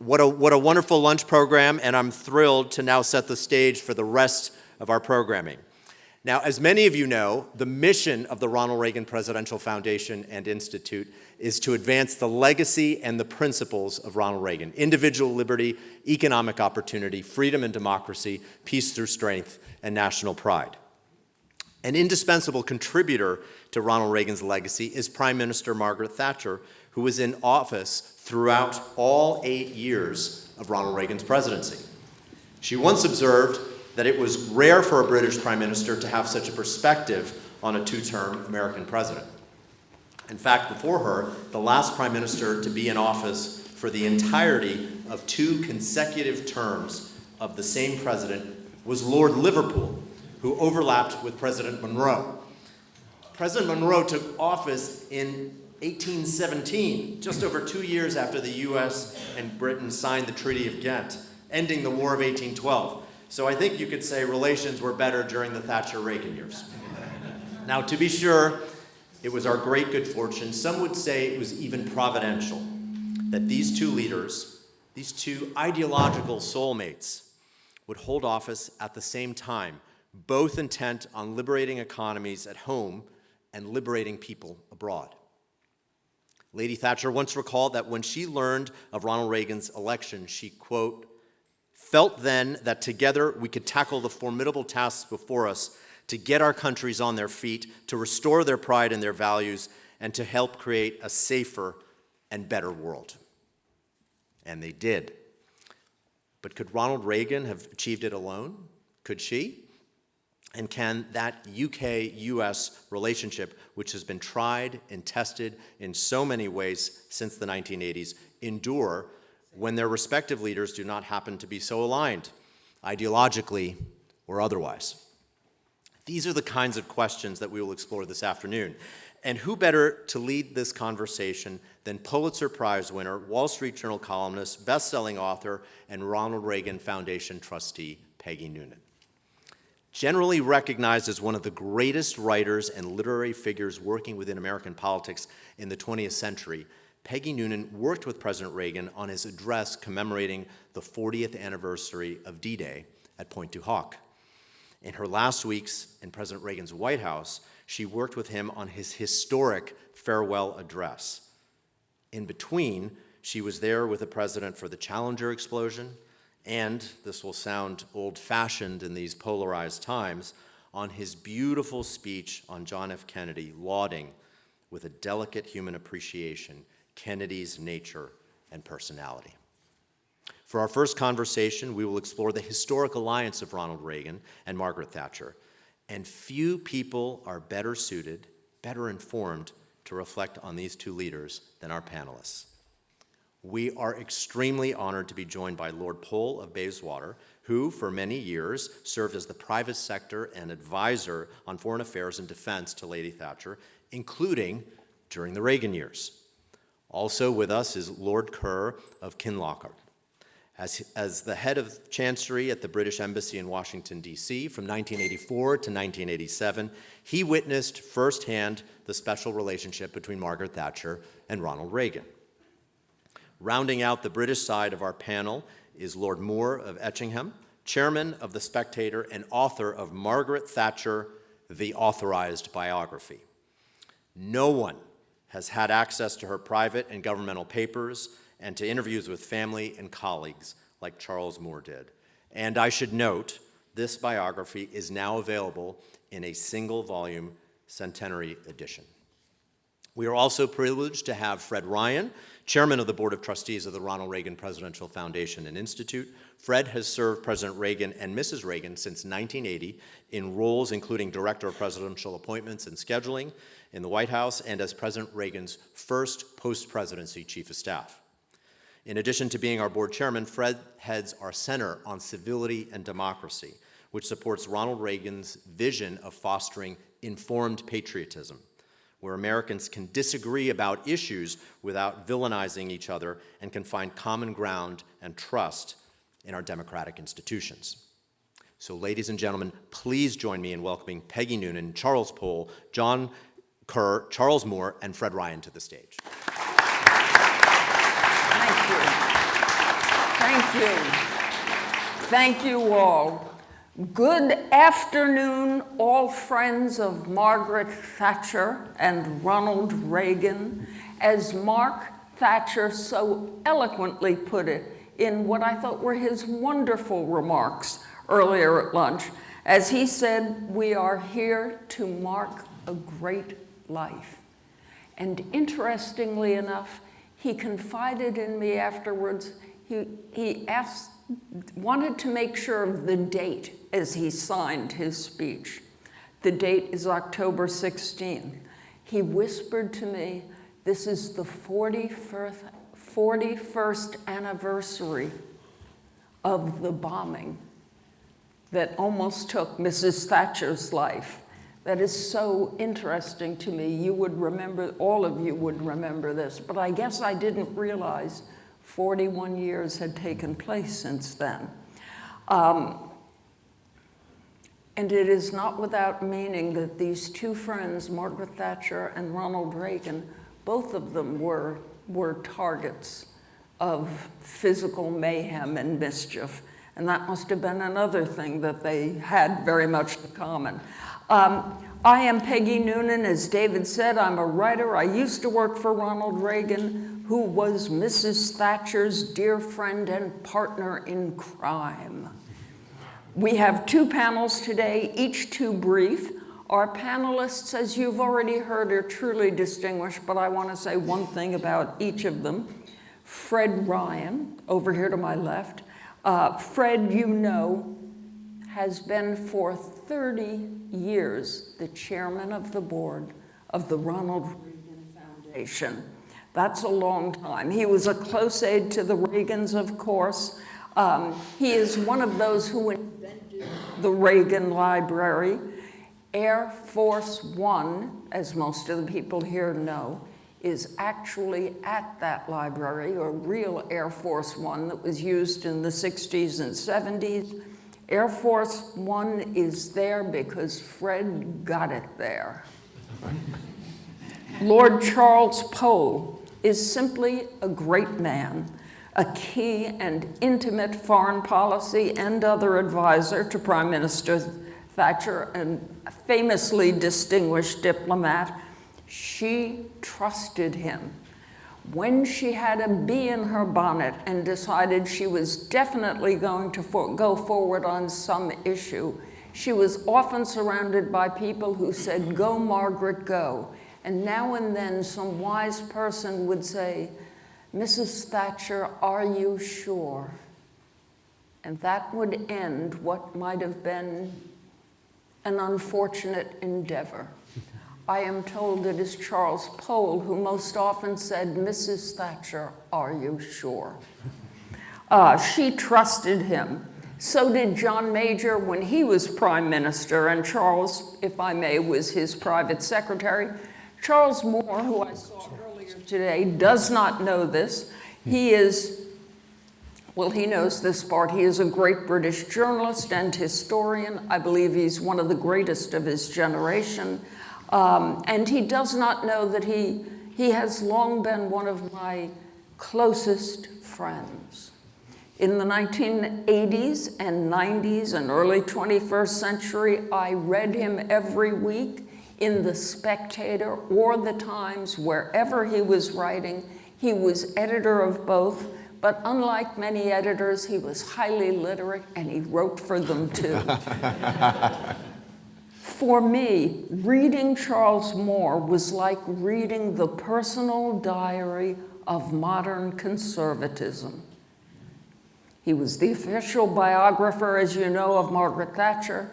what a wonderful lunch program, and I'm thrilled to now set the stage for the rest of our programming. Now, as many of you know, the mission of the Ronald Reagan Presidential Foundation and Institute is to advance the legacy and the principles of Ronald Reagan: individual liberty, economic opportunity, freedom and democracy, peace through strength, and national pride. An indispensable contributor to Ronald Reagan's legacy is Prime Minister Margaret Thatcher, who was in office throughout all 8 years of Ronald Reagan's presidency. She once observed that it was rare for a British Prime Minister to have such a perspective on a two-term American president. In fact, before her, the last Prime Minister to be in office for the entirety of 2 consecutive terms of the same president was Lord Liverpool, who overlapped with President Monroe. President Monroe took office in 1817, just over 2 years after the US and Britain signed the Treaty of Ghent, ending the War of 1812. So I think you could say relations were better during the Thatcher-Reagan years. Now, to be sure, it was our great good fortune, some would say it was even providential, that these 2 leaders, these 2 ideological soulmates, would hold office at the same time, both intent on liberating economies at home and liberating people abroad. Lady Thatcher once recalled that when she learned of Ronald Reagan's election, she, quote, "felt then that together we could tackle the formidable tasks before us to get our countries on their feet, to restore their pride and their values, and to help create a safer and better world." And they did. But could Ronald Reagan have achieved it alone? Could she? And can that UK-US relationship, which has been tried and tested in so many ways since the 1980s, endure when their respective leaders do not happen to be so aligned, ideologically or otherwise? These are the kinds of questions that we will explore this afternoon. And who better to lead this conversation than Pulitzer Prize winner, Wall Street Journal columnist, best-selling author, and Ronald Reagan Foundation trustee, Peggy Noonan. Generally recognized as one of the greatest writers and literary figures working within American politics in the 20th century, Peggy Noonan worked with President Reagan on his address commemorating the 40th anniversary of D-Day at Pointe du Hoc. In her last weeks in President Reagan's White House, she worked with him on his historic farewell address. In between, she was there with the president for the Challenger explosion, and, this will sound old-fashioned in these polarized times, on his beautiful speech on John F. Kennedy, lauding, with a delicate human appreciation, Kennedy's nature and personality. For our first conversation, we will explore the historic alliance of Ronald Reagan and Margaret Thatcher, and few people are better suited, better informed to reflect on these 2 leaders than our panelists. We are extremely honored to be joined by Lord Pole of Bayswater, who for many years served as the private sector and advisor on foreign affairs and defense to Lady Thatcher, including during the Reagan years. Also with us is Lord Kerr of Kinlochart. As the head of Chancery at the British Embassy in Washington, D.C. from 1984 to 1987, he witnessed firsthand the special relationship between Margaret Thatcher and Ronald Reagan. Rounding out the British side of our panel is Lord Moore of Etchingham, chairman of The Spectator and author of Margaret Thatcher, The Authorized Biography. No one has had access to her private and governmental papers and to interviews with family and colleagues like Charles Moore did. And I should note, this biography is now available in a single-volume centenary edition. We are also privileged to have Fred Ryan, chairman of the Board of Trustees of the Ronald Reagan Presidential Foundation and Institute. Fred has served President Reagan and Mrs. Reagan since 1980 in roles including Director of Presidential Appointments and Scheduling in the White House and as President Reagan's first post-presidency chief of staff. In addition to being our board chairman, Fred heads our Center on Civility and Democracy, which supports Ronald Reagan's vision of fostering informed patriotism, where Americans can disagree about issues without villainizing each other and can find common ground and trust in our democratic institutions. So, ladies and gentlemen, please join me in welcoming Peggy Noonan, Charles Powell, John Kerr, Charles Moore, and Fred Ryan to the stage. Thank you. Thank you. Thank you all. Good afternoon, all friends of Margaret Thatcher and Ronald Reagan. As Mark Thatcher so eloquently put it in what I thought were his wonderful remarks earlier at lunch, as he said, we are here to mark a great life. And interestingly enough, he confided in me afterwards, he wanted to make sure of the date as he signed his speech. The date is October 16. He whispered to me, this is the 41st anniversary of the bombing that almost took Mrs. Thatcher's life. That is so interesting to me. You would remember, all of you would remember this, but I guess I didn't realize 41 years had taken place since then. And it is not without meaning that these two friends, Margaret Thatcher and Ronald Reagan, both of them were targets of physical mayhem and mischief. And that must have been another thing that they had very much in common. I am Peggy Noonan. As David said, I'm a writer. I used to work for Ronald Reagan, who was Mrs. Thatcher's dear friend and partner in crime. We have two panels today, each too brief. Our panelists, as you've already heard, are truly distinguished, but I want to say one thing about each of them. Fred Ryan, over here to my left. Fred, you know, has been for 30 years the chairman of the board of the Ronald Reagan Foundation. That's a long time. He was a close aide to the Reagans, of course. He is one of those who invented the Reagan Library. Air Force One, as most of the people here know, is actually at that library, or real Air Force One that was used in the 60s and 70s. Air Force One is there because Fred got it there. Lord Charles Powell is simply a great man, a key and intimate foreign policy and other advisor to Prime Minister Thatcher, and a famously distinguished diplomat. She trusted him. When she had a bee in her bonnet and decided she was definitely going to go forward on some issue, she was often surrounded by people who said, go, Margaret, go. And now and then some wise person would say, Mrs. Thatcher, are you sure? And that would end what might have been an unfortunate endeavor. I am told it is Charles Powell who most often said, Mrs. Thatcher, are you sure? She trusted him. So did John Major when he was prime minister, and Charles, if I may, was his private secretary. Charles Moore, who I saw earlier today, does not know this. He is, well, he knows this part. He is a great British journalist and historian. I believe he's one of the greatest of his generation. And he does not know that he has long been one of my closest friends. In the 1980s and 90s and early 21st century, I read him every week in The Spectator or The Times, wherever he was writing. He was editor of both, but unlike many editors, he was highly literate and he wrote for them too. For me, reading Charles Moore was like reading the personal diary of modern conservatism. He was the official biographer, as you know, of Margaret Thatcher.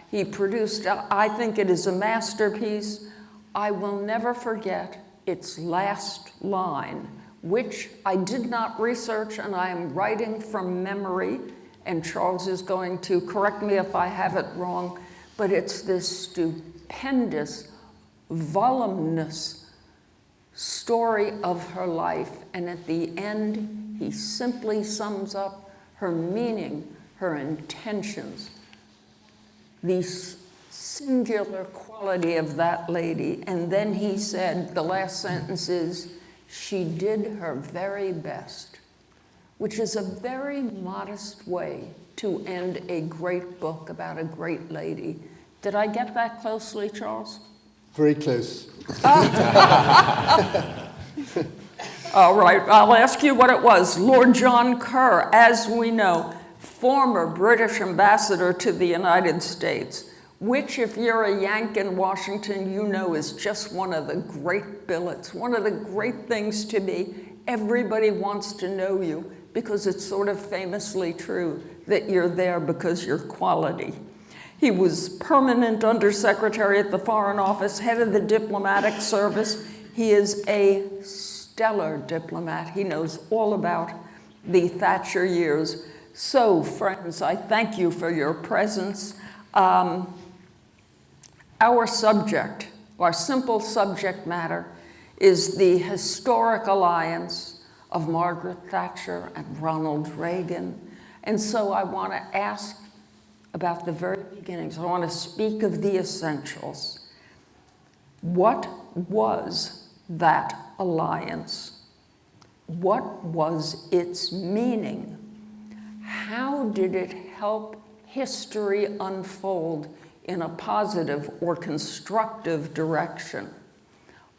He produced, I think it is a masterpiece. I will never forget its last line, which I did not research, and I am writing from memory, and Charles is going to correct me if I have it wrong. But it's this stupendous, voluminous story of her life. And at the end, he simply sums up her meaning, her intentions, the singular quality of that lady. And then he said, the last sentence is, she did her very best. which is a very modest way to end a great book about a great lady. Did I get that closely, Charles? Very close. All right, I'll ask you what it was. Lord John Kerr, as we know, former British ambassador to the United States, which, if you're a Yank in Washington, you know is just one of the great billets, one of the great things to be. Everybody wants to know you because it's sort of famously true that you're there because you're quality. He was permanent undersecretary at the Foreign Office, head of the diplomatic service. He is a stellar diplomat. He knows all about the Thatcher years. So, friends, I thank you for your presence. Our subject, our simple subject matter, is the historic alliance of Margaret Thatcher and Ronald Reagan. And so I want to ask about the very beginnings. I want to speak of the essentials. What was that alliance? What was its meaning? How did it help history unfold in a positive or constructive direction?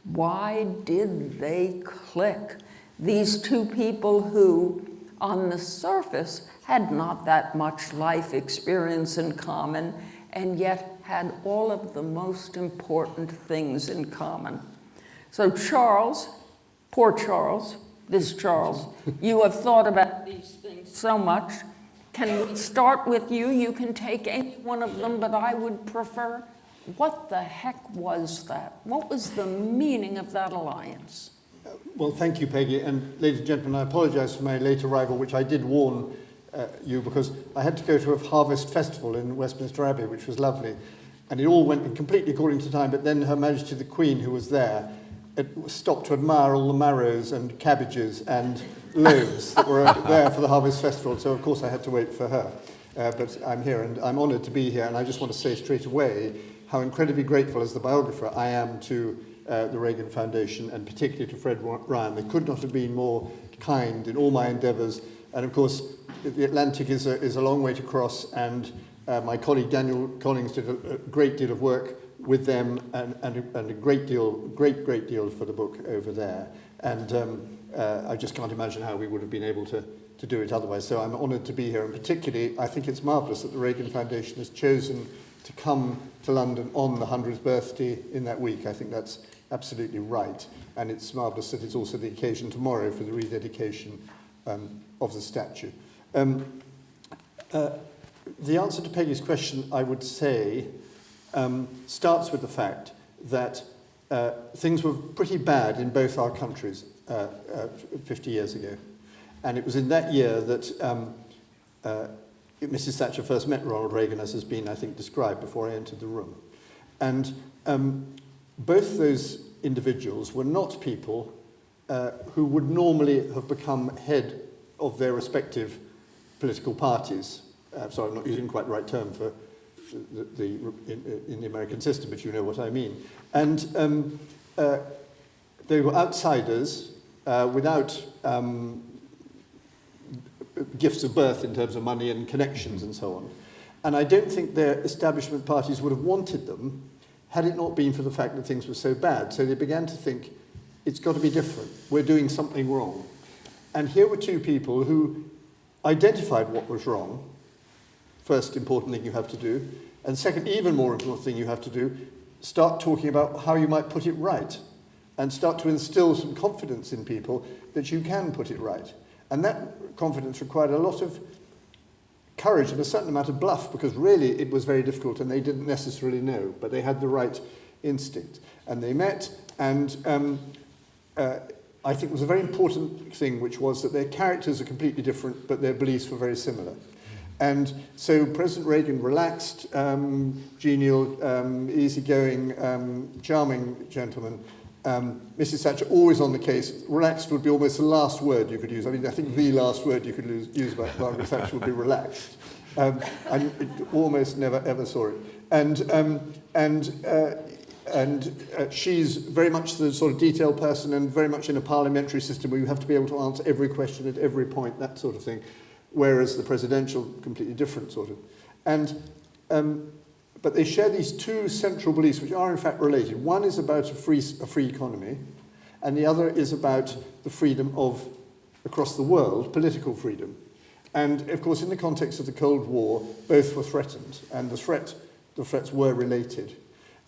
Why did they click? These two people who, on the surface, had not that much life experience in common, and yet had all of the most important things in common. So Charles, poor Charles, this Charles, you have thought about these things so much. Can we start with you? You can take any one of them, but I would prefer, what the heck was that? What was the meaning of that alliance? Well, thank you, Peggy. And ladies and gentlemen, I apologize for my late arrival, which I did warn you, because I had to go to a harvest festival in Westminster Abbey, which was lovely. And it all went completely according to time, but then Her Majesty the Queen, who was there, stopped to admire all the marrows and cabbages and loaves that were there for the harvest festival. So, of course, I had to wait for her. But I'm here, and I'm honoured to be here. And I just want to say straight away how incredibly grateful, as the biographer, I am to the Reagan Foundation, and particularly to Fred Ryan. They could not have been more kind in all my endeavours. And, of course, the Atlantic is a long way to cross, and my colleague Daniel Collins did a great deal of work with them, and a great deal for the book over there. And I just can't imagine how we would have been able to do it otherwise. So I'm honoured to be here, and particularly I think it's marvellous that the Reagan Foundation has chosen to come to London on the 100th birthday in that week. I think that's absolutely right, and it's marvellous that it's also the occasion tomorrow for the rededication of the statue. The answer to Peggy's question, I would say, starts with the fact that things were pretty bad in both our countries 50 years ago. And it was in that year that Mrs. Thatcher first met Ronald Reagan, as has been, I think, described before I entered the room. And both those individuals were not people who would normally have become head of their respective political parties. Sorry, I'm not using quite the right term for in the American system, but you know what I mean. And they were outsiders without gifts of birth in terms of money and connections and so on. And I don't think their establishment parties would have wanted them had it not been for the fact that things were so bad. So they began to think, it's got to be different. We're doing something wrong. And here were two people who identified what was wrong. First important thing you have to do. And second, even more important thing you have to do, start talking about how you might put it right. And start to instill some confidence in people that you can put it right. And that confidence required a lot of courage and a certain amount of bluff, because really it was very difficult and they didn't necessarily know, but they had the right instinct. And they met, and I think it was a very important thing, which was that their characters are completely different, but their beliefs were very similar. And so President Reagan, relaxed, genial, easygoing, charming gentleman. Mrs. Thatcher, always on the case. Relaxed would be almost the last word you could use. I mean, I think the last word you could use about Margaret Thatcher would be relaxed. I almost never ever saw it. And she's very much the sort of detailed person and very much in a parliamentary system where you have to be able to answer every question at every point, that sort of thing, whereas the presidential, completely different sort of. But they share these two central beliefs which are in fact related. One is about a free economy, and the other is about the freedom of, across the world, political freedom. And of course, in the context of the Cold War, both were threatened, and the threats were related.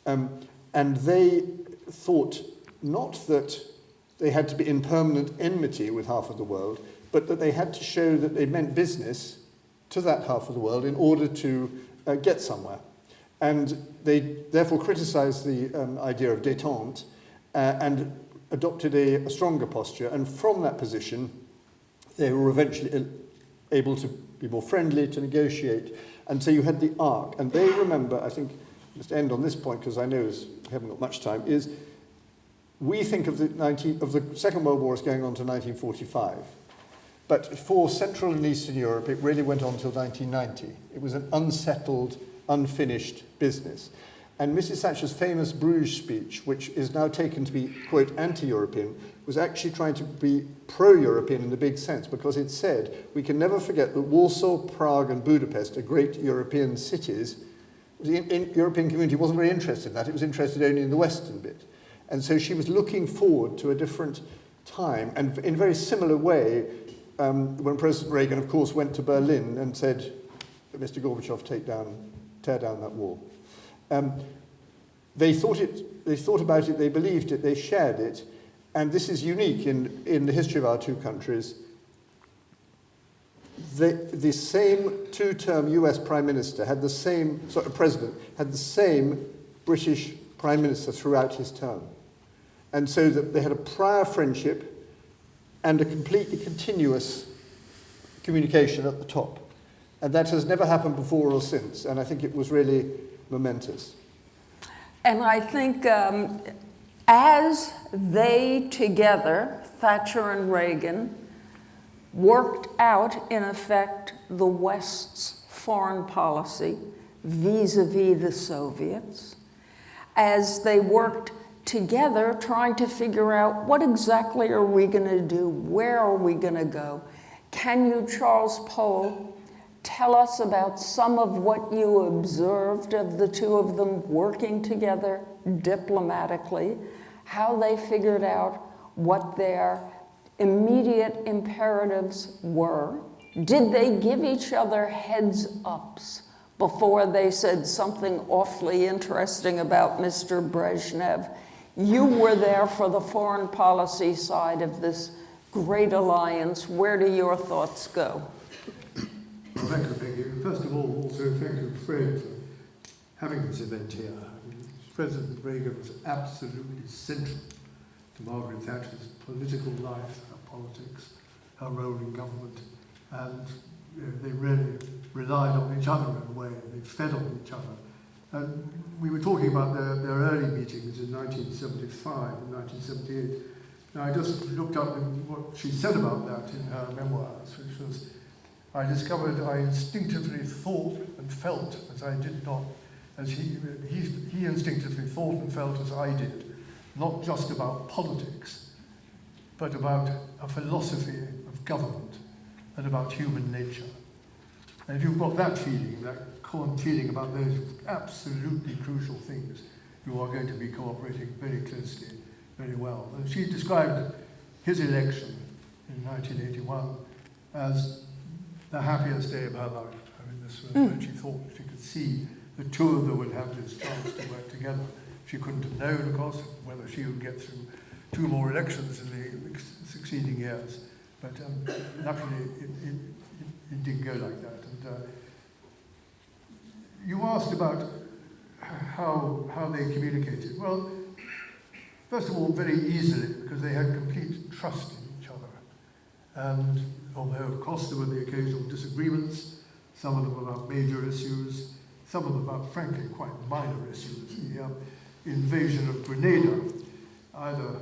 And they thought not that they had to be in permanent enmity with half of the world, but that they had to show that they meant business to that half of the world in order to get somewhere. And they therefore criticized the idea of détente and adopted a stronger posture. And from that position, they were eventually able to be more friendly, to negotiate. And so you had the arc. And they remember, I think, just end on this point, because I know we haven't got much time, is we think of the Second World War as going on to 1945. But for Central and Eastern Europe, it really went on until 1990. It was an unsettled, unfinished business. And Mrs. Thatcher's famous Bruges speech, which is now taken to be, quote, anti-European, was actually trying to be pro-European in the big sense, because it said, we can never forget that Warsaw, Prague, and Budapest are great European cities. The European community wasn't very interested in that. It was interested only in the Western bit. And so she was looking forward to a different time. And in a very similar way, when President Reagan, of course, went to Berlin and said, Mr. Gorbachev, tear down that wall. They thought about it, they believed it, they shared it. And this is unique in the history of our two countries. The same two-term US Prime Minister had the same, President, had the same British Prime Minister throughout his term. And so that they had a prior friendship and a completely continuous communication at the top. And that has never happened before or since, and I think it was really momentous. And I think as they together, Thatcher and Reagan, worked out, in effect, the West's foreign policy vis-a-vis the Soviets, as they worked together trying to figure out what exactly are we going to do, where are we going to go. Can you, Charles Powell, tell us about some of what you observed of the two of them working together diplomatically, how they figured out what their immediate imperatives were? Did they give each other heads-ups before they said something awfully interesting about Mr. Brezhnev? You were there for the foreign policy side of this great alliance. Where do your thoughts go? Well, thank you, Peggy. First of all, also thank you, Fred, for having this event here. President Reagan was absolutely central to Margaret Thatcher's political life, her politics, her role in government, and they really relied on each other in a way. They fed on each other. And we were talking about their early meetings in 1975 and 1978. Now, I just looked up what she said about that in her memoirs, which was, I discovered I instinctively thought and felt as I did not, as he instinctively thought and felt as I did, not just about politics, but about a philosophy of government and about human nature. And if you've got that feeling, that common feeling about those absolutely crucial things, you are going to be cooperating very closely, very well. And she described his election in 1981 as the happiest day of her life. I mean, this was when she thought she could see the two of them would have this chance to work together. She couldn't have known, of course, whether she would get through two more elections in the succeeding years. But luckily, it didn't go like that. And you asked about how they communicated. Well, first of all, very easily, because they had complete trust in each other. And although, of course, there were the occasional disagreements, some of them about major issues, some of them about, frankly, quite minor issues. The invasion of Grenada, either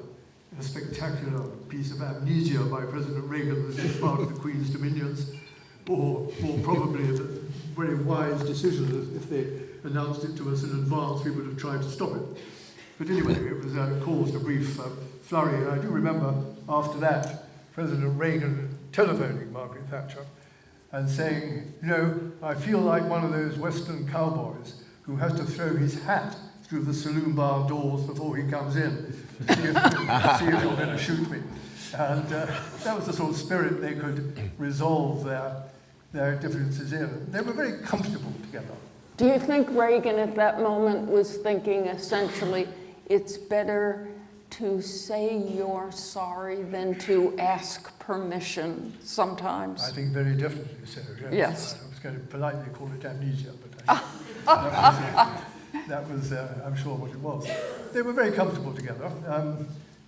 a spectacular piece of amnesia by President Reagan that was part of the Queen's dominions, or more probably a very wise decision that if they announced it to us in advance, we would have tried to stop it. But anyway, it was caused a brief flurry. And I do remember after that, President Reagan telephoning Margaret Thatcher and saying, you know, I feel like one of those Western cowboys who has to throw his hat through the saloon bar doors before he comes in to see if you're going to shoot me. And that was the sort of spirit they could resolve their differences in. They were very comfortable together. Do you think Reagan at that moment was thinking essentially, it's better to say you're sorry than to ask permission sometimes? I think very definitely so, yes. Yes. I was going to politely call it amnesia, but that was I'm sure, what it was. They were very comfortable together.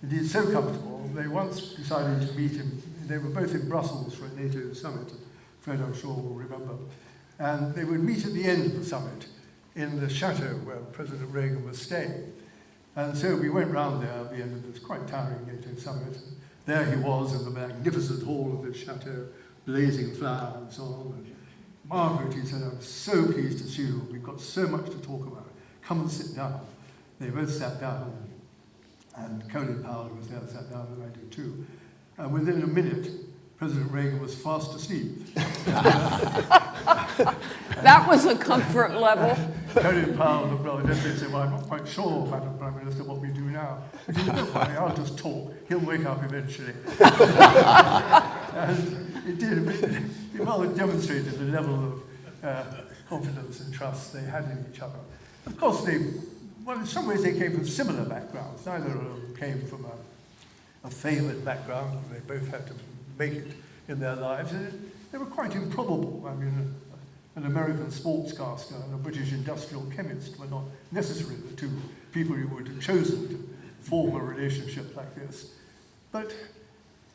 Indeed, so comfortable, they once decided to meet him. They were both in Brussels for a NATO summit. Fred, I'm sure, will remember. And they would meet at the end of the summit in the chateau where President Reagan was staying. And so we went round there at the end of this quite tiring NATO summit. And there he was in the magnificent hall of the chateau, blazing fire and so on. And Margaret, he said, I'm so pleased to see you. We've got so much to talk about. Come and sit down. They both sat down, and Colin Powell was there, sat down, and I did too. And within a minute, President Reagan was fast asleep. That was a comfort level. Colin Powell looked rather desperate and said, well, I'm not quite sure, Madam Prime Minister, what we do now. But he said, don't worry, I'll just talk. He'll wake up eventually. And it did. It rather demonstrated the level of confidence and trust they had in each other. Of course, in some ways they came from similar backgrounds. Neither of them came from a favoured background. They both had to make it in their lives. And they were quite improbable. I mean, an American sportscaster and a British industrial chemist were not necessarily the two people you would have chosen to form a relationship like this. But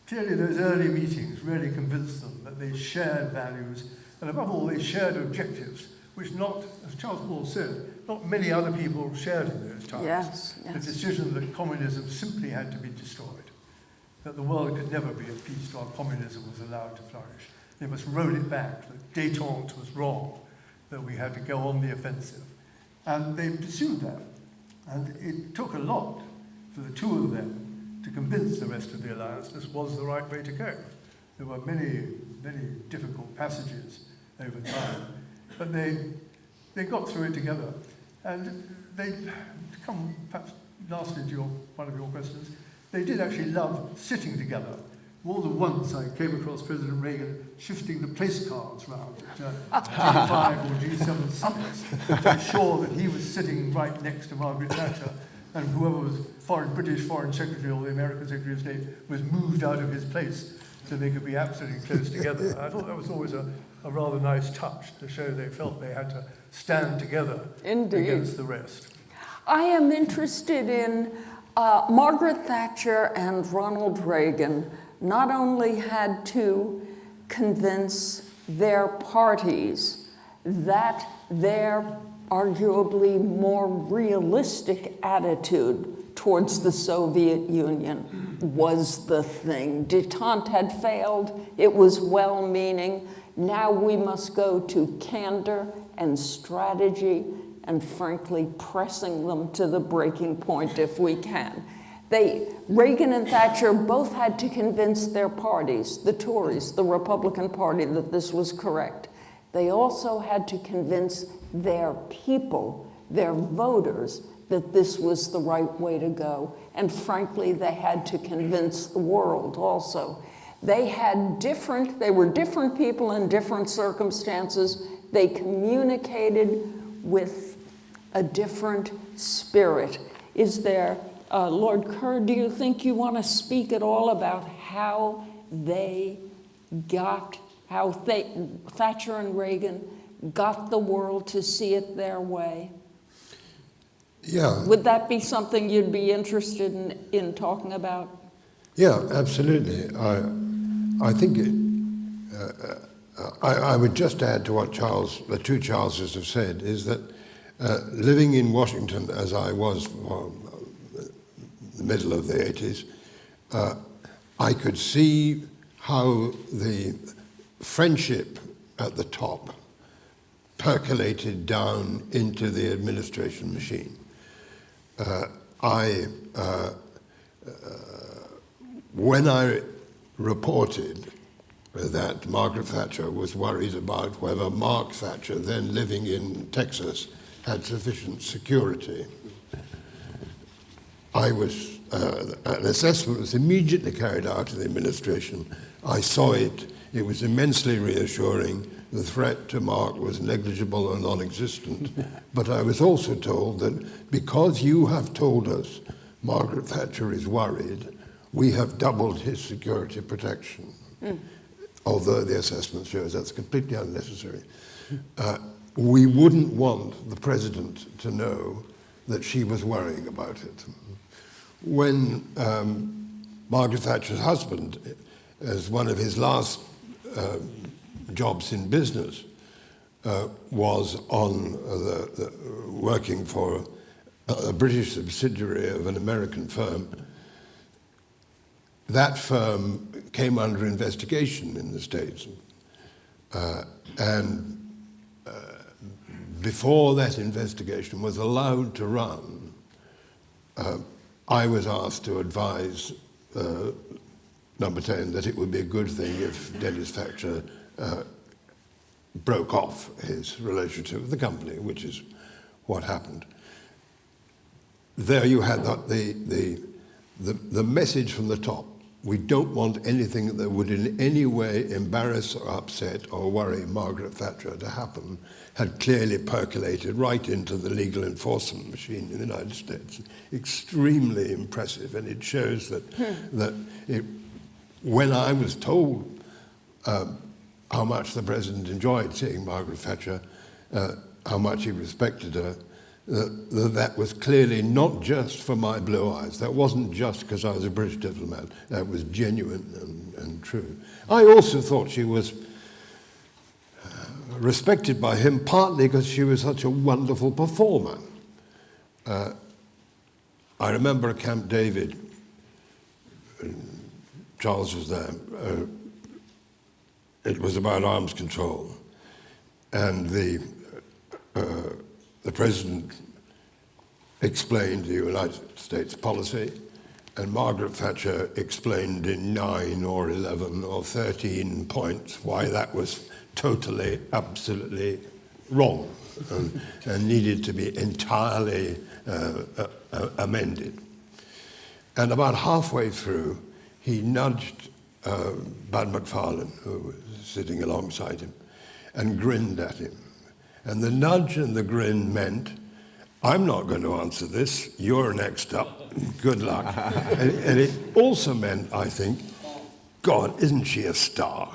clearly those early meetings really convinced them that they shared values, and above all, they shared objectives, which not, as Charles Powell said, not many other people shared in those times. Yes, yes. The decision that communism simply had to be destroyed, that the world could never be at peace while communism was allowed to flourish. They must roll it back, that détente was wrong, that we had to go on the offensive. And they pursued that. And it took a lot for the two of them to convince the rest of the alliance this was the right way to go. There were many, many difficult passages over time, but they got through it together. And they, to come perhaps lastly to one of your questions, they did actually love sitting together. More than once I came across President Reagan shifting the place cards round at G5 or G7 summits to ensure that he was sitting right next to Margaret Thatcher, and whoever was British Foreign Secretary or the American Secretary of State was moved out of his place so they could be absolutely close together. I thought that was always a rather nice touch to show they felt they had to stand together against the rest. I am interested in Margaret Thatcher and Ronald Reagan not only had to convince their parties that their arguably more realistic attitude towards the Soviet Union was the thing. Détente had failed. It was well-meaning. Now we must go to candor and strategy and, frankly, pressing them to the breaking point if we can. Reagan and Thatcher both had to convince their parties, the Tories, the Republican Party, that this was correct. They also had to convince their people, their voters, that this was the right way to go. And frankly, they had to convince the world also. They were different people in different circumstances. They communicated with a different spirit. Is there, Lord Kerr, do you think you want to speak at all about how Thatcher and Reagan got the world to see it their way? Yeah. Would that be something you'd be interested in talking about? Yeah, absolutely. I think I would just add to what the two Charleses have said, is that living in Washington, as I was the middle of the 80s, I could see how the friendship at the top percolated down into the administration machine. when I reported that Margaret Thatcher was worried about whether Mark Thatcher, then living in Texas, had sufficient security, an assessment was immediately carried out in the administration. I saw it. It was immensely reassuring. The threat to Mark was negligible and non-existent. But I was also told that because you have told us Margaret Thatcher is worried, we have doubled his security protection. Although the assessment shows that's completely unnecessary. We wouldn't want the president to know that she was worrying about it. When Margaret Thatcher's husband, as one of his last jobs in business, was on working for a British subsidiary of an American firm, that firm came under investigation in the States. And before that investigation was allowed to run, I was asked to advise Number 10 that it would be a good thing if Dennis Thatcher broke off his relationship with the company, which is what happened. There you had the message from the top. We don't want anything that would in any way embarrass or upset or worry Margaret Thatcher to happen, had clearly percolated right into the legal enforcement machine in the United States. Extremely impressive, and it shows that when I was told how much the president enjoyed seeing Margaret Thatcher, how much he respected her, that was clearly not just for my blue eyes. That wasn't just because I was a British diplomat. That was genuine and true. I also thought she was respected by him partly because she was such a wonderful performer. I remember at Camp David, Charles was there. It was about arms control, and the president explained the United States policy, and Margaret Thatcher explained in 9 or 11 or 13 points why that was totally, absolutely wrong and needed to be entirely amended. And about halfway through, he nudged Bud McFarlane, who was sitting alongside him, and grinned at him. And the nudge and the grin meant, I'm not going to answer this, you're next up, good luck. and it also meant, I think, God, isn't she a star?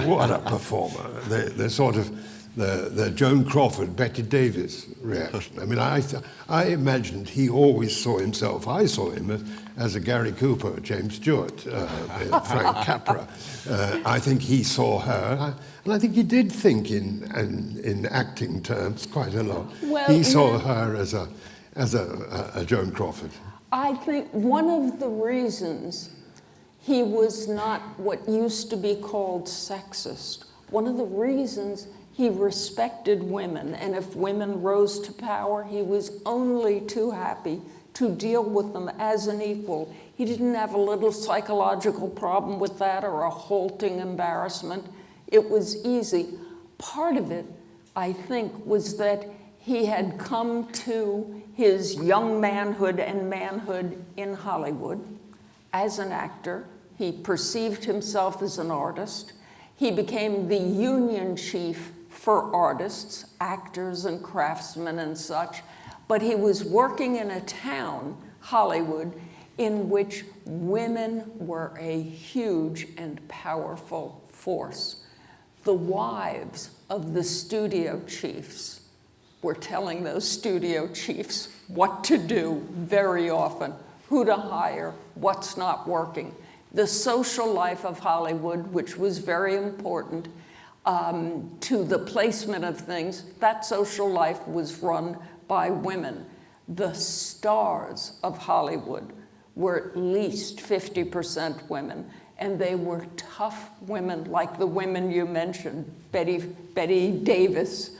What a performer. The sort of, the Joan Crawford, Betty Davis reaction. I mean, I imagined he always saw himself, I saw him as a Gary Cooper, James Stewart, Frank Capra. I think he saw her, and I think he did think in acting terms quite a lot. Well, he saw her as a Joan Crawford. I think one of the reasons he was not what used to be called sexist, one of the reasons he respected women, and if women rose to power, he was only too happy to deal with them as an equal. He didn't have a little psychological problem with that or a halting embarrassment. It was easy. Part of it, I think, was that he had come to his young manhood and manhood in Hollywood as an actor. He perceived himself as an artist. He became the union chief for artists, actors and craftsmen and such, but he was working in a town, Hollywood, in which women were a huge and powerful force. The wives of the studio chiefs were telling those studio chiefs what to do very often, who to hire, what's not working. The social life of Hollywood, which was very important to the placement of things, that social life was run by women. The stars of Hollywood were at least 50% women, and they were tough women like the women you mentioned, Betty Davis,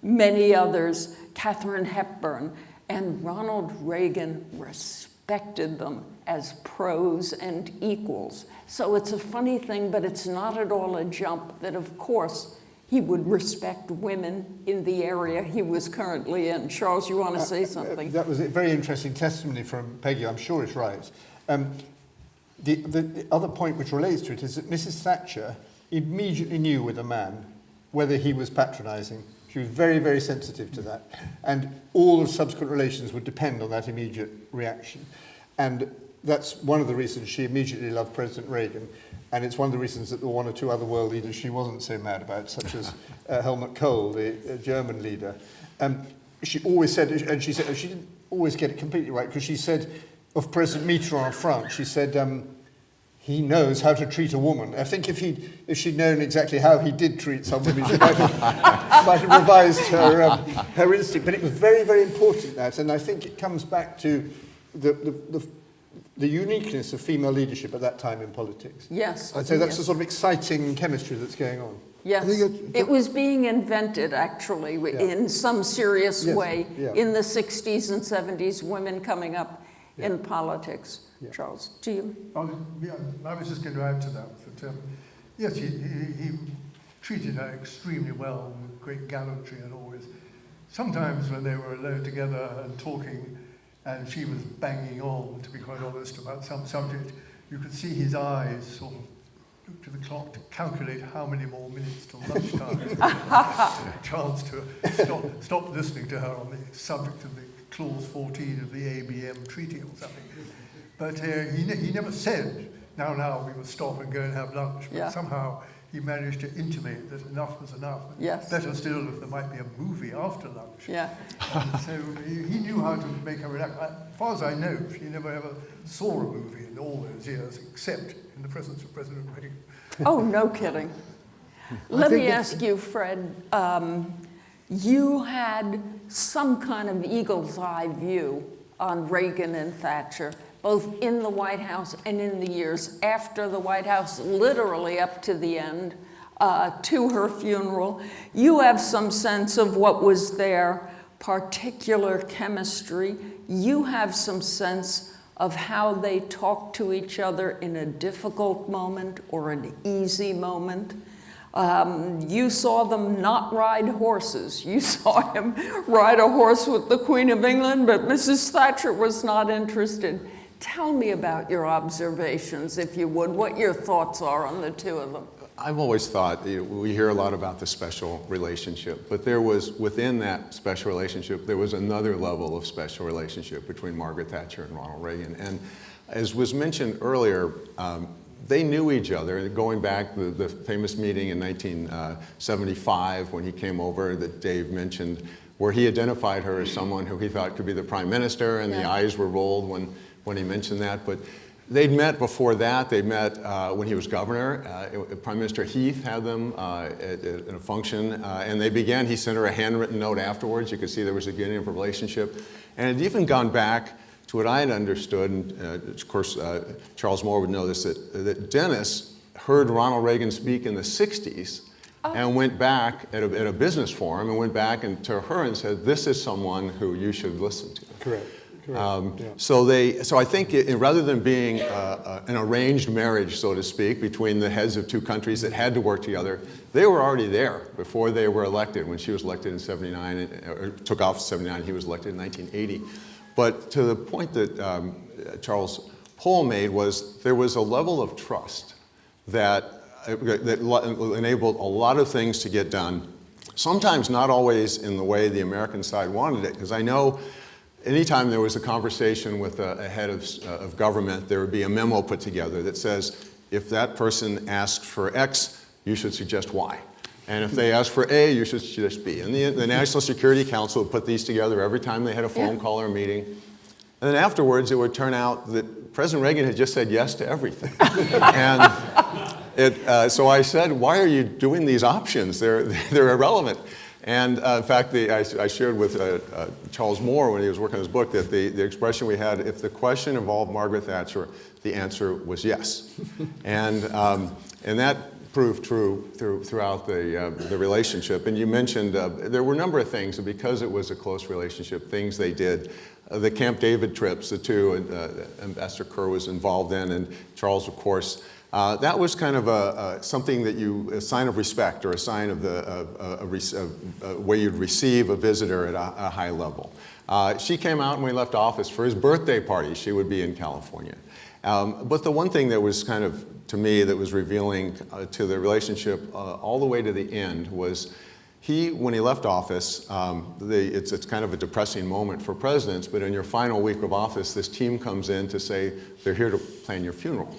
many others, Katharine Hepburn. And Ronald Reagan respected them as pros and equals. So it's a funny thing, but it's not at all a jump that, of course, he would respect women in the area he was currently in. Charles, you want to say something? That was a very interesting testimony from Peggy. I'm sure it's right. The other point which relates to it is that Mrs. Thatcher immediately knew with a man whether he was patronising. She was very, very sensitive to that. And all of subsequent relations would depend on that immediate reaction. And that's one of the reasons she immediately loved President Reagan. And it's one of the reasons that there were one or two other world leaders she wasn't so mad about, such as Helmut Kohl, the German leader. She always said, and she said, she didn't always get it completely right, because she said of President Mitterrand of France, she said, he knows how to treat a woman. I think if she'd known exactly how he did treat some women, she might have revised her instinct. But it was very, very important, that, and I think it comes back to the uniqueness of female leadership at that time in politics. Yes. I'd say that's the sort of exciting chemistry that's going on. Yes, it was being invented, actually, in some serious way in the 60s and 70s, women coming up in politics. Charles, do you? I was just going to add to that. Yes, he treated her extremely well, with great gallantry and always. Sometimes when they were alone together and talking, and she was banging on, to be quite honest, about some subject, you could see his eyes sort of look to the clock to calculate how many more minutes till lunchtime. A chance to stop listening to her on the subject of the Clause 14 of the ABM Treaty or something. But he never said, now we must stop and go and have lunch. But somehow he managed to intimate that enough was enough. Yes. Better still if there might be a movie after lunch. Yeah. So he knew how to make her relax. As far as I know, she never ever saw a movie in all those years, except in the presence of President Reagan. Oh, no kidding. Let me ask you, Fred, you had some kind of eagle's eye view on Reagan and Thatcher, both in the White House and in the years after the White House, literally up to the end, to her funeral. You have some sense of what was their particular chemistry. You have some sense of how they talked to each other in a difficult moment or an easy moment. You saw them not ride horses. You saw him ride a horse with the Queen of England, but Mrs. Thatcher was not interested. Tell me about your observations, if you would, what your thoughts are on the two of them. I've always thought, we hear a lot about the special relationship, but there was, within that special relationship, there was another level of special relationship between Margaret Thatcher and Ronald Reagan. And as was mentioned earlier, they knew each other, going back to the famous meeting in 1975 when he came over that Dave mentioned, where he identified her as someone who he thought could be the prime minister, and the eyes were rolled when he mentioned that. But they'd met before that. They met when he was governor. Prime Minister Heath had them at a function, and they began. He sent her a handwritten note afterwards. You could see there was a beginning of a relationship. And it had even gone back to what I had understood, and of course Charles Moore would know this, that Dennis heard Ronald Reagan speak in the 60s and went back at a business forum and went back to her and said, this is someone who you should listen to. Correct. So I think rather than being an arranged marriage, so to speak, between the heads of two countries that had to work together, they were already there before they were elected. When she was elected in 79, or took office in 79, he was elected in 1980. But to the point that Charles Powell made was there was a level of trust that enabled a lot of things to get done, sometimes not always in the way the American side wanted it, because I know anytime there was a conversation with a head of government, there would be a memo put together that says, if that person asks for X, you should suggest Y. And if they ask for A, you should suggest B. And the National Security Council would put these together every time they had a phone call or a meeting. And then afterwards, it would turn out that President Reagan had just said yes to everything. And so I said, why are you doing these options? They're irrelevant. And in fact, I shared with Charles Moore when he was working on his book that the expression we had, if the question involved Margaret Thatcher, the answer was yes. And that proved true throughout the relationship. And you mentioned there were a number of things, and because it was a close relationship, things they did. The Camp David trips, the two Ambassador Kerr was involved in, and Charles, of course. That was kind of a sign of respect, or a sign of a way you'd receive a visitor at a high level. She came out when we left office for his birthday party. She would be in California. But the one thing that was kind of, to me, that was revealing to the relationship all the way to the end was when he left office, it's kind of a depressing moment for presidents, but in your final week of office, this team comes in to say they're here to plan your funeral,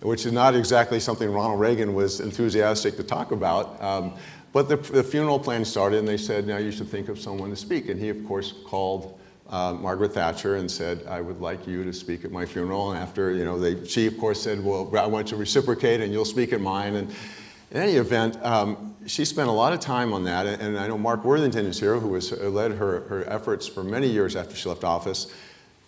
which is not exactly something Ronald Reagan was enthusiastic to talk about. But the funeral plan started, and they said, now you should think of someone to speak. And he, of course, called Margaret Thatcher and said, I would like you to speak at my funeral. And after, she, of course, said, well, I want you to reciprocate, and you'll speak at mine. And in any event, she spent a lot of time on that. And I know Mark Worthington is here, who led her efforts for many years after she left office.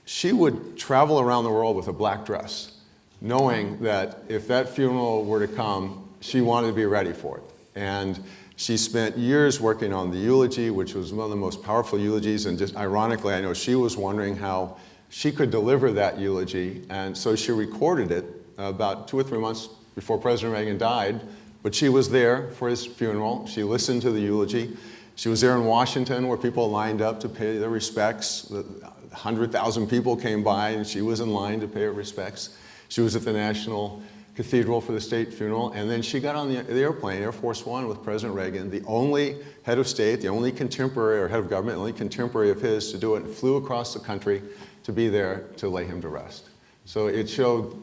She would travel around the world with a black dress, knowing that if that funeral were to come, she wanted to be ready for it. And she spent years working on the eulogy, which was one of the most powerful eulogies, and just ironically, I know she was wondering how she could deliver that eulogy, and so she recorded it about 2 or 3 months before President Reagan died, but she was there for his funeral. She listened to the eulogy. She was there in Washington where people lined up to pay their respects. 100,000 people came by, and she was in line to pay her respects. She was at the National Cathedral for the state funeral, and then she got on the airplane, Air Force One, with President Reagan, the only head of state, the only contemporary, or head of government, the only contemporary of his to do it, and flew across the country to be there to lay him to rest. So it showed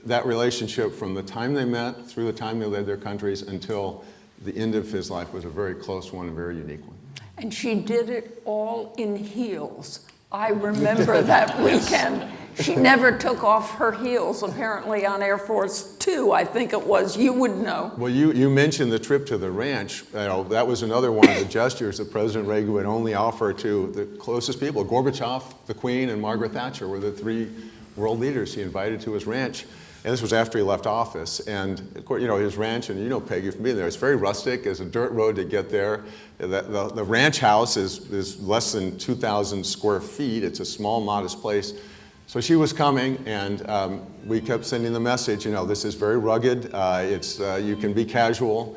that relationship from the time they met, through the time they led their countries, until the end of his life was a very close one, a very unique one. And she did it all in heels. I remember that weekend. She never took off her heels, apparently, on Air Force Two, I think it was. You would know. Well, you mentioned the trip to the ranch. That was another one of the gestures that President Reagan would only offer to the closest people. Gorbachev, the Queen, and Margaret Thatcher were the 3 world leaders he invited to his ranch. And this was after he left office. And of course, his ranch, and Peggy, from being there, it's very rustic. There's a dirt road to get there. The ranch house is less than 2,000 square feet. It's a small, modest place. So she was coming, and we kept sending the message, this is very rugged. You can be casual.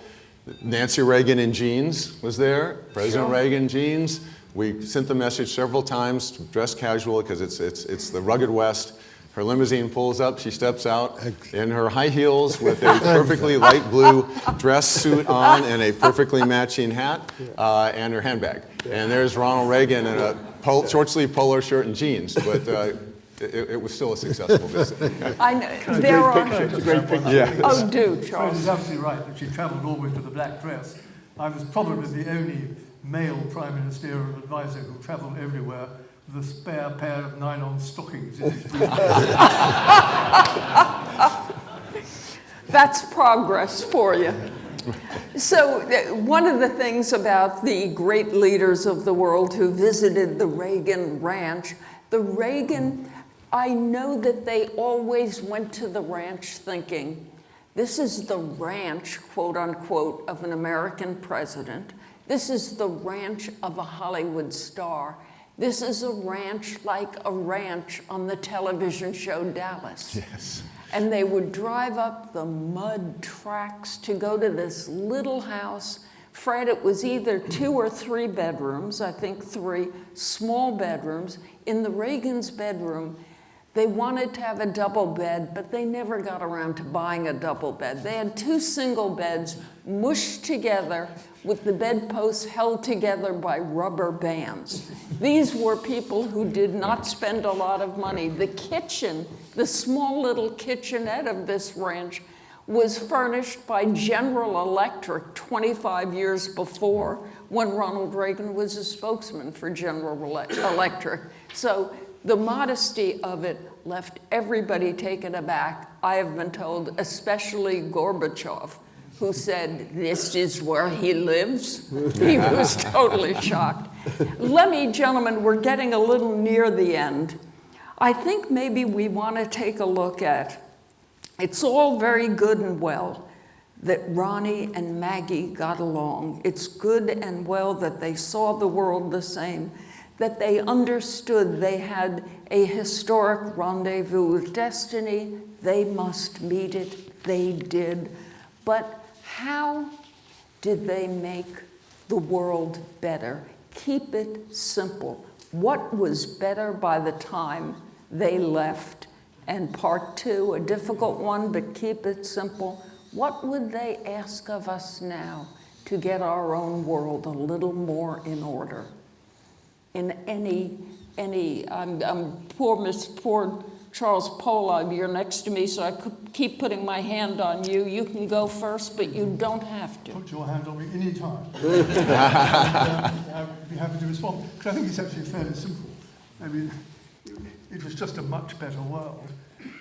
Nancy Reagan in jeans was there. President Reagan jeans. We sent the message several times to dress casual because it's the rugged West. Her limousine pulls up, she steps out in her high heels with a perfectly light blue dress suit on and a perfectly matching hat and her handbag. And there's Ronald Reagan in a short-sleeve polo shirt and jeans, but it was still a successful visit. I know. There are. It's a great picture. Yeah. Oh, do, Fred Charles. is absolutely right that she travelled always with a black dress. I was probably the only male prime ministerial advisor who travelled everywhere with a spare pair of nylon stockings in his briefcase. That's progress for you. So one of the things about the great leaders of the world who visited the Reagan ranch, I know that they always went to the ranch thinking, this is the ranch, quote unquote, of an American president. This is the ranch of a Hollywood star. This is a ranch like a ranch on the television show Dallas. Yes. And they would drive up the mud tracks to go to this little house. Fred, it was either 2 or 3 bedrooms, I think 3, small bedrooms. In the Reagan's bedroom, they wanted to have a double bed, but they never got around to buying a double bed. They had 2 single beds mushed together with the bedposts held together by rubber bands. These were people who did not spend a lot of money. The kitchen, the small little kitchenette of this ranch, was furnished by General Electric 25 years before, when Ronald Reagan was a spokesman for General Electric. So the modesty of it left everybody taken aback. I have been told, especially Gorbachev, who said, this is where he lives. He was totally shocked. Let me, gentlemen, we're getting a little near the end. I think maybe we want to take a look at, it's all very good and well, that Ronnie and Maggie got along. It's good and well that they saw the world the same, that they understood they had a historic rendezvous with destiny. They must meet it. They did. But how did they make the world better? Keep it simple. What was better by the time they left? And part two, a difficult one, but keep it simple. What would they ask of us now to get our own world a little more in order? In poor Charles Powell, you're next to me, so I could keep putting my hand on you. You can go first, but you don't have to. Put your hand on me any time. I'd be happy to respond, because I think it's actually fairly simple. I mean, it was just a much better world,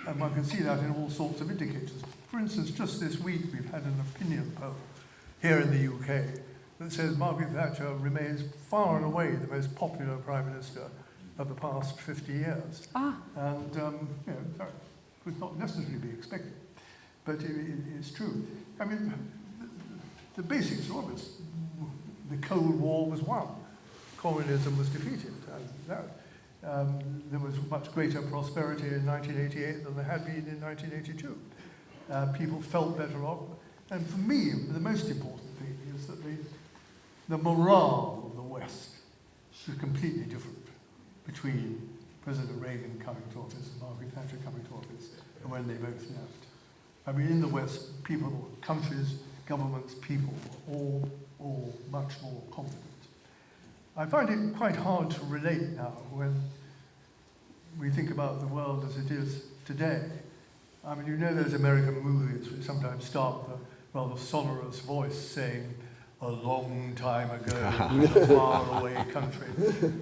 and one can see that in all sorts of indicators. For instance, just this week we've had an opinion poll here in the UK that says Margaret Thatcher remains far and away the most popular Prime Minister of the past 50 years. And that would not necessarily be expected, but it's true. I mean, the basics are obvious. The Cold War was won. Communism was defeated. There was much greater prosperity in 1988 than there had been in 1982. People felt better off. And for me, the most important thing is that the morale of the West was completely different between President Reagan coming to office and Margaret Thatcher coming to office and when they both left. I mean, in the West, people, countries, governments, people were all much more confident. I find it quite hard to relate now when we think about the world as it is today. I mean, you know those American movies which sometimes start with a rather sonorous voice saying, "A long time ago in a faraway country."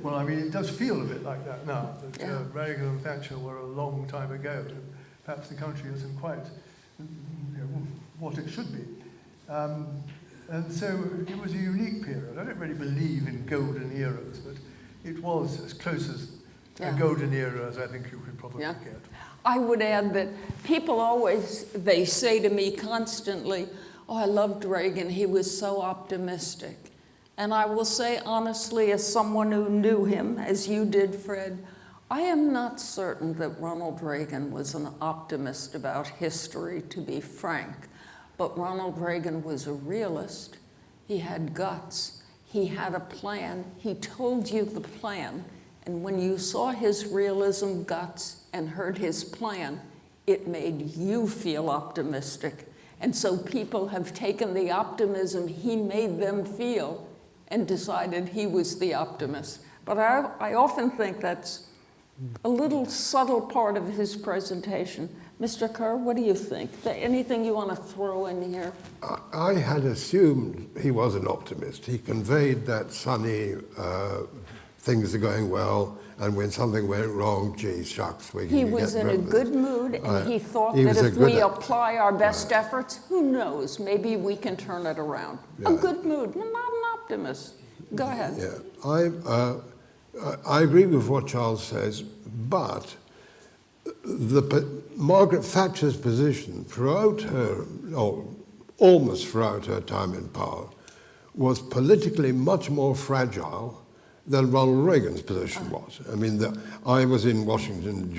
Well, I mean, it does feel a bit like that now, that Reagan and Thatcher were a long time ago, and perhaps the country isn't quite what it should be. And so it was a unique period. I don't really believe in golden eras, but it was as close as a golden era as I think you could probably get. I would add that people they say to me constantly, "Oh, I loved Reagan, he was so optimistic." And I will say honestly, as someone who knew him, as you did, Fred, I am not certain that Ronald Reagan was an optimist about history, to be frank. But Ronald Reagan was a realist. He had guts. He had a plan. He told you the plan. And when you saw his realism, guts, and heard his plan, it made you feel optimistic. And so people have taken the optimism he made them feel and decided he was the optimist. But I often think that's a little subtle part of his presentation. Mr. Kerr, what do you think? Anything you want to throw in here? I had assumed he was an optimist. He conveyed that sunny, things are going well, and when something went wrong, gee, shucks, we can He was in a good mood, and he thought that if we apply our best efforts, who knows, maybe we can turn it around. A good mood, not an optimist. Go ahead. Yeah, I agree with what Charles says, but Margaret Thatcher's position throughout her, or almost throughout her time in power, was politically much more fragile than Ronald Reagan's position was. I mean, I was in Washington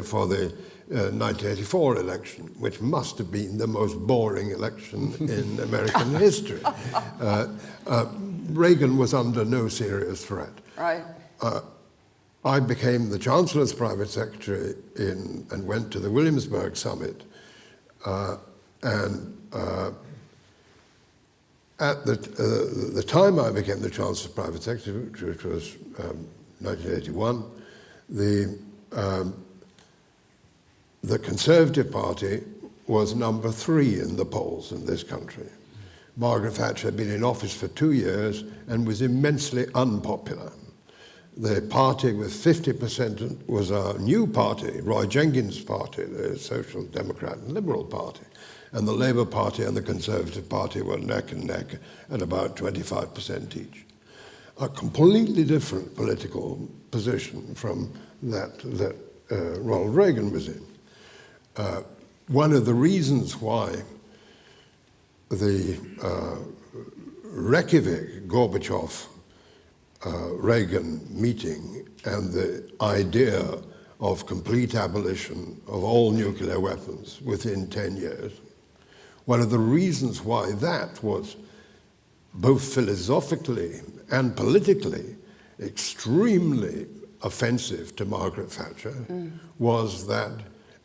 for the 1984 election, which must have been the most boring election in American history. Reagan was under no serious threat. Right. I became the Chancellor's private secretary and went to the Williamsburg summit. At the time I became the Chancellor's private secretary, which was 1981, the Conservative Party was number 3 in the polls in this country. Margaret Thatcher had been in office for 2 years and was immensely unpopular. The party with 50% was a new party, Roy Jenkins' party, the Social Democrat and Liberal Party. And the Labour Party and the Conservative Party were neck and neck at about 25% each. A completely different political position from that Ronald Reagan was in. One of the reasons why the Reykjavik-Gorbachev Reagan meeting and the idea of complete abolition of all nuclear weapons within 10 years, one of the reasons why that was both philosophically and politically extremely offensive to Margaret Thatcher was that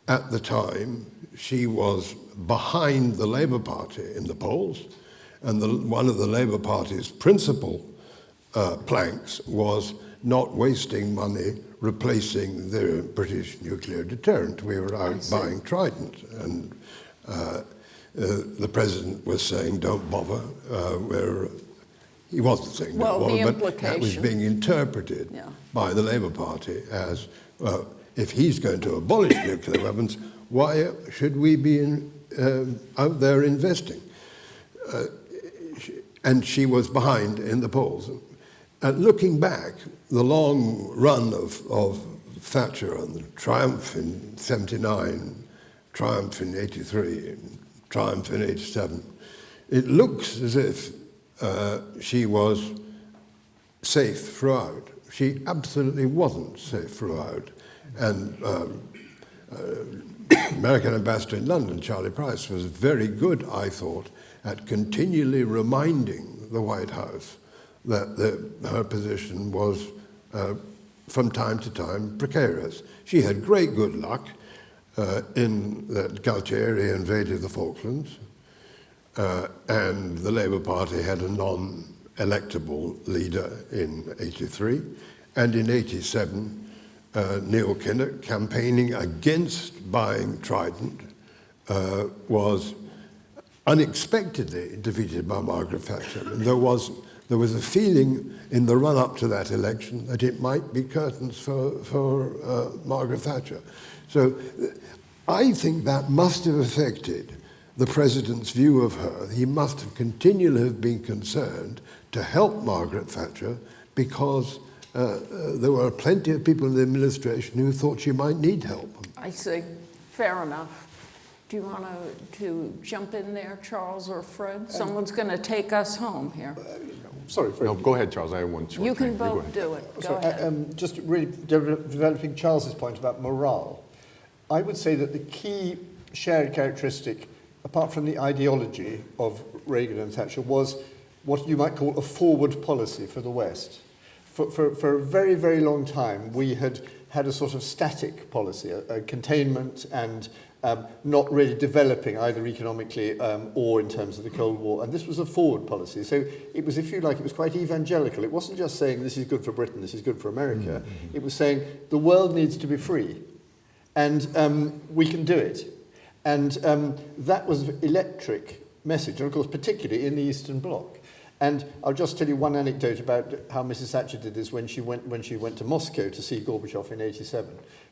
at the time she was behind the Labour Party in the polls, and one of the Labour Party's principal planks was not wasting money replacing the British nuclear deterrent. We were out buying Trident, and the president was saying, don't bother. He wasn't saying don't bother, but that was being interpreted by the Labour Party as, if he's going to abolish nuclear weapons, why should we be out there investing? And she was behind in the polls. And looking back, the long run of Thatcher and the triumph in 79, triumph in 83, triumph in 87, it looks as if she was safe throughout. She absolutely wasn't safe throughout. And American ambassador in London, Charlie Price, was very good, I thought, at continually reminding the White House that her position was, from time to time, precarious. She had great good luck in that Galtieri invaded the Falklands, and the Labour Party had a non-electable leader in 83, and in 87, Neil Kinnock, campaigning against buying Trident, was unexpectedly defeated by Margaret Thatcher. And there was a feeling in the run-up to that election that it might be curtains for Margaret Thatcher. So I think that must have affected the president's view of her. He must have continually have been concerned to help Margaret Thatcher because there were plenty of people in the administration who thought she might need help. I see. Fair enough. Do you want to jump in there, Charles or Fred? Someone's going to take us home here. Sorry, Fred. No, go ahead, Charles. I have one short You can thing. both do it. Go ahead. Just really developing Charles's point about morale. I would say that the key shared characteristic, apart from the ideology of Reagan and Thatcher, was what you might call a forward policy for the West. For a very, very long time, we had a sort of static policy, a containment and not really developing either economically or in terms of the Cold War. And this was a forward policy. So it was, if you like, it was quite evangelical. It wasn't just saying this is good for Britain, this is good for America. It was saying the world needs to be free and we can do it. And that was an electric message, and of course, particularly in the Eastern Bloc. And I'll just tell you one anecdote about how Mrs. Thatcher did this when she went to Moscow to see Gorbachev in 87.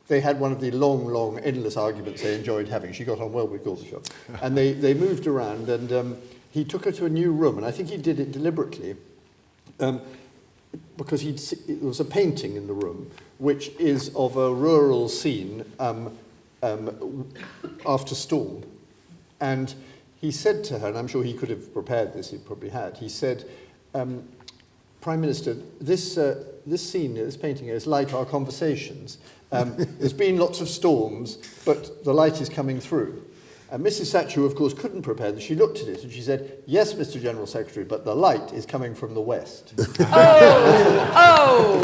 They had one of the long, endless arguments they enjoyed having. She got on well with Gorbachev. And they moved around, and he took her to a new room, and I think he did it deliberately, because there was a painting in the room, which is of a rural scene after storm. And he said to her, and I'm sure he could have prepared this, he probably had, he said, Prime Minister, this scene, this painting is like our conversations. There's been lots of storms, but the light is coming through. And Mrs. Thatcher, who of course couldn't prepare this, she looked at it and she said, yes, Mr. General Secretary, but the light is coming from the west. Oh,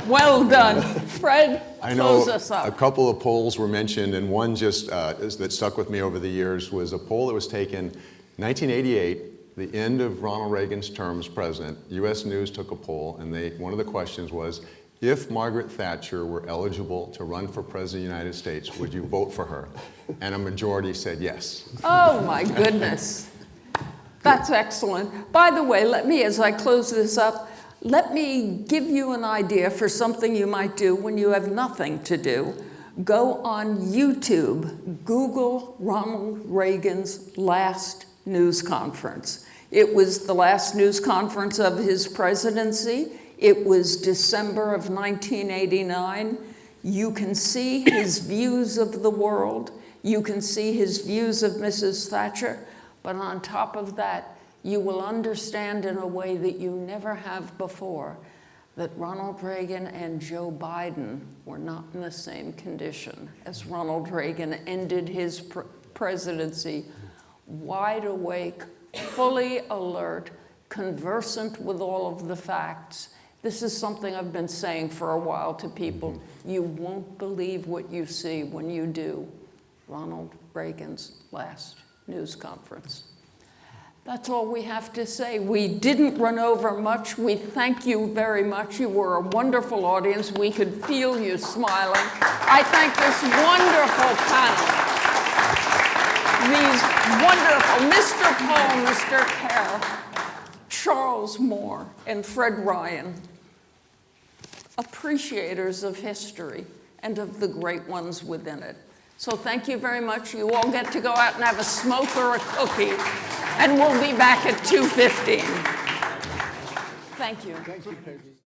well done. Fred, close us up. I know a couple of polls were mentioned, and one just that stuck with me over the years was a poll that was taken 1988, the end of Ronald Reagan's term as president. U.S. News took a poll, and one of the questions was, if Margaret Thatcher were eligible to run for president of the United States, would you vote for her? And a majority said yes. Oh, my goodness. That's excellent. By the way, as I close this up, let me give you an idea for something you might do when you have nothing to do. Go on YouTube, Google Ronald Reagan's last news conference. It was the last news conference of his presidency. It was December of 1989. You can see his views of the world. You can see his views of Mrs. Thatcher. But on top of that, you will understand in a way that you never have before that Ronald Reagan and Joe Biden were not in the same condition as Ronald Reagan ended his presidency, wide awake, fully alert, conversant with all of the facts. This is something I've been saying for a while to people. You won't believe what you see when you do Ronald Reagan's last news conference. That's all we have to say. We didn't run over much. We thank you very much. You were a wonderful audience. We could feel you smiling. I thank this wonderful panel. These wonderful Mr. Powell, Mr. Kerr, Charles Moore, and Fred Ryan, appreciators of history and of the great ones within it. So thank you very much. You all get to go out and have a smoke or a cookie, and we'll be back at 2:15. Thank you. Thank you, Peggy.